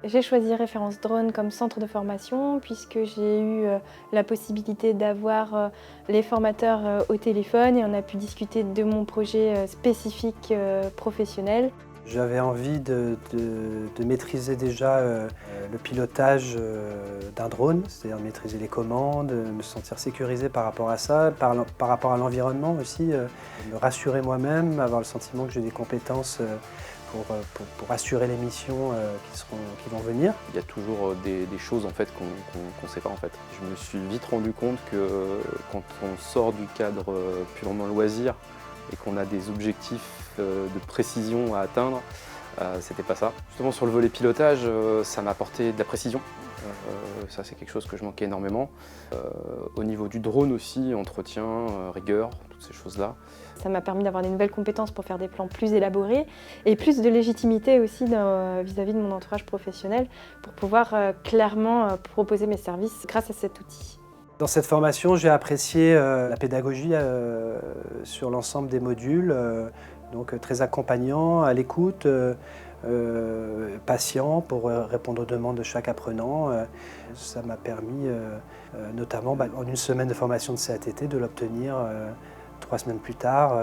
J'ai choisi Référence Drone comme centre de formation puisque j'ai eu la possibilité d'avoir les formateurs au téléphone et on a pu discuter de mon projet spécifique professionnel. J'avais envie de maîtriser déjà le pilotage d'un drone, c'est-à-dire maîtriser les commandes, me sentir sécurisé par rapport à ça, par rapport à l'environnement aussi, me rassurer moi-même, avoir le sentiment que j'ai des compétences pour assurer les missions qui vont venir. Il y a toujours des choses en fait qu'on sait pas en fait. Je me suis vite rendu compte que quand on sort du cadre purement loisir et qu'on a des objectifs de précision à atteindre, c'était pas ça. Justement sur le volet pilotage, ça m'a apporté de la précision. Ça c'est quelque chose que je manquais énormément. Au niveau du drone aussi, entretien, rigueur, toutes ces choses-là. Ça m'a permis d'avoir des nouvelles compétences pour faire des plans plus élaborés et plus de légitimité aussi vis-à-vis de mon entourage professionnel pour pouvoir clairement proposer mes services grâce à cet outil. Dans cette formation, j'ai apprécié la pédagogie sur l'ensemble des modules, donc très accompagnant, à l'écoute, patient pour répondre aux demandes de chaque apprenant. Ça m'a permis, notamment en une semaine de formation de CATT, de l'obtenir 3 semaines plus tard.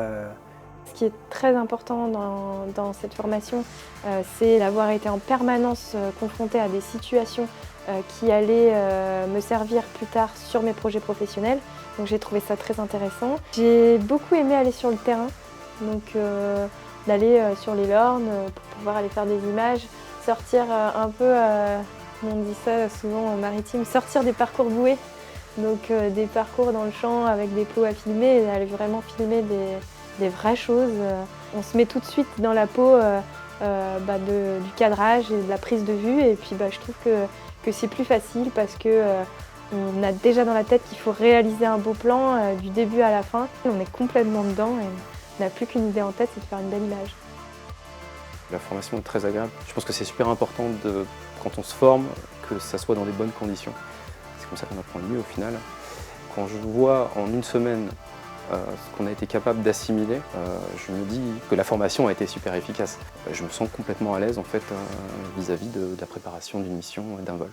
Ce qui est très important dans cette formation, c'est d'avoir été en permanence confrontée à des situations qui allaient me servir plus tard sur mes projets professionnels. Donc j'ai trouvé ça très intéressant. J'ai beaucoup aimé aller sur le terrain, donc d'aller sur les Lornes pour pouvoir aller faire des images, sortir un peu, on dit ça souvent en maritime, sortir des parcours boués. Donc des parcours dans le champ avec des plots à filmer et aller vraiment filmer des vraies choses. On se met tout de suite dans la peau du cadrage et de la prise de vue et puis je trouve que c'est plus facile parce que on a déjà dans la tête qu'il faut réaliser un beau plan du début à la fin. On est complètement dedans et on n'a plus qu'une idée en tête, c'est de faire une belle image. La formation est très agréable. Je pense que c'est super important quand on se forme, que ça soit dans des bonnes conditions. C'est comme ça qu'on apprend le mieux au final. Quand je vois en une semaine ce qu'on a été capable d'assimiler, je me dis que la formation a été super efficace. Je me sens complètement à l'aise en fait vis-à-vis de la préparation d'une mission, d'un vol.